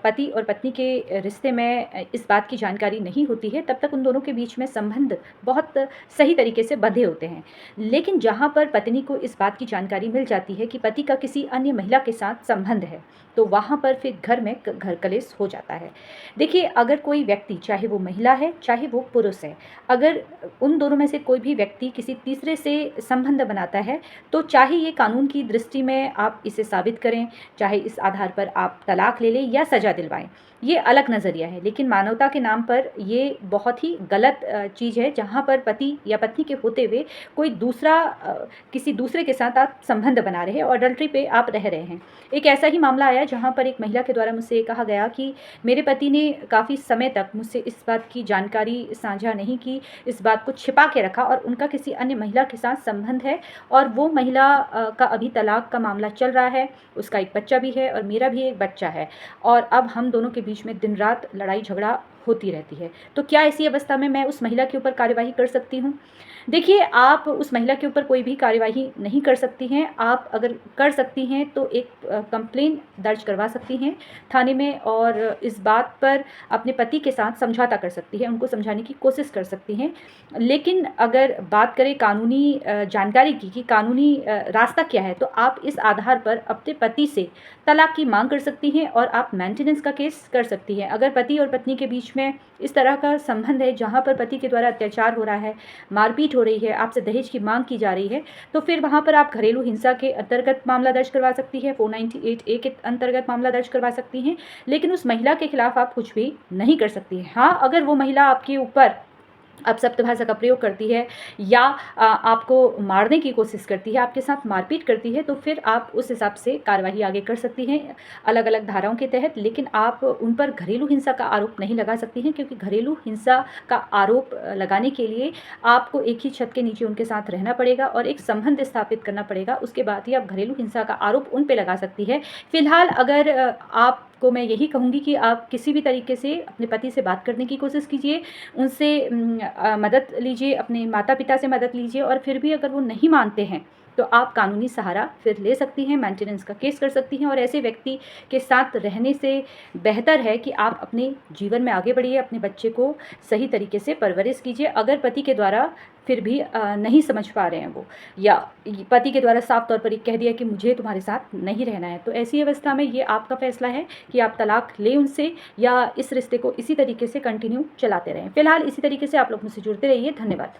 पति और पत्नी के रिश्ते में इस बात की जानकारी नहीं होती है, तब तक उन दोनों के बीच में संबंध बहुत सही तरीके से बंधे होते हैं। लेकिन जहाँ पर पत्नी को इस बात की जानकारी मिल जाती है कि पति का किसी अन्य महिला के साथ संबंध है, तो वहाँ पर फिर घर में घर कलेश हो जाता है। देखिए, अगर कोई व्यक्ति, चाहे वो महिला है, चाहे वो पुरुष है, अगर उन दोनों में से कोई भी व्यक्ति किसी तीसरे से संबंध बनाता है, तो चाहे ये कानून की दृष्टि में आप इसे साबित करें, चाहे इस आधार पर आप तलाक ले लें या सज़ा दिलवाएं, ये अलग नज़रिया है। लेकिन मानवता के नाम पर ये बहुत ही गलत चीज़ है, जहाँ पर पति या पत्नी के होते हुए कोई दूसरा किसी दूसरे के साथ आप संबंध बना रहे हैं और अडल्ट्री पे आप रह रहे हैं। एक ऐसा ही मामला आया जहाँ पर एक महिला के द्वारा मुझसे ये कहा गया कि मेरे पति ने काफ़ी समय तक मुझसे इस बात की जानकारी साझा नहीं की, इस बात को छिपा के रखा और उनका किसी अन्य महिला के साथ संबंध है और वो महिला का अभी तलाक का मामला चल रहा है, उसका एक बच्चा भी है और मेरा भी एक बच्चा है और अब हम दोनों के बीच में दिन रात लड़ाई झगड़ा होती रहती है। तो क्या ऐसी अवस्था में मैं उस महिला के ऊपर कार्यवाही कर सकती हूँ? देखिए, आप उस महिला के ऊपर कोई भी कार्यवाही नहीं कर सकती हैं। आप अगर कर सकती हैं तो एक कंप्लेन दर्ज करवा सकती हैं थाने में और इस बात पर अपने पति के साथ समझौता कर सकती हैं, उनको समझाने की कोशिश कर सकती हैं। लेकिन अगर बात करें कानूनी जानकारी की कि कानूनी रास्ता क्या है, तो आप इस आधार पर अपने पति से तलाक की मांग कर सकती हैं और आप मेंटेनेंस का केस कर सकती हैं। अगर पति और पत्नी के बीच में इस तरह का संबंध है जहाँ पर पति के द्वारा अत्याचार हो रहा है, मारपीट हो रही है, आपसे दहेज की मांग की जा रही है, तो फिर वहाँ पर आप घरेलू हिंसा के अंतर्गत मामला दर्ज करवा सकती है, 498A के अंतर्गत मामला दर्ज करवा सकती हैं। लेकिन उस महिला के खिलाफ आप कुछ भी नहीं कर सकती हैं। हाँ, अगर वो महिला आपके ऊपर अपशब्द भाषा का प्रयोग करती है या आपको मारने की कोशिश करती है, आपके साथ मारपीट करती है, तो फिर आप उस हिसाब से कार्रवाई आगे कर सकती हैं अलग अलग धाराओं के तहत। लेकिन आप उन पर घरेलू हिंसा का आरोप नहीं लगा सकती हैं, क्योंकि घरेलू हिंसा का आरोप लगाने के लिए आपको एक ही छत के नीचे उनके साथ रहना पड़ेगा और एक संबंध स्थापित करना पड़ेगा। उसके बाद ही आप घरेलू हिंसा का आरोप उन पर लगा सकती है। फिलहाल अगर आपको मैं यही कहूँगी कि आप किसी भी तरीके से अपने पति से बात करने की कोशिश कीजिए, उनसे मदद लीजिए, अपने माता पिता से मदद लीजिए और फिर भी अगर वो नहीं मानते हैं तो आप कानूनी सहारा फिर ले सकती हैं, मेंटेनेंस का केस कर सकती हैं। और ऐसे व्यक्ति के साथ रहने से बेहतर है कि आप अपने जीवन में आगे बढ़िए, अपने बच्चे को सही तरीके से परवरिश कीजिए। अगर पति के द्वारा फिर भी नहीं समझ पा रहे हैं वो, या पति के द्वारा साफ तौर पर ये कह दिया कि मुझे तुम्हारे साथ नहीं रहना है, तो ऐसी अवस्था में ये आपका फैसला है कि आप तलाक लें उनसे या इस रिश्ते को इसी तरीके से कंटिन्यू चलाते रहें। फिलहाल इसी तरीके से आप लोग मुझसे जुड़ते रहिए। धन्यवाद।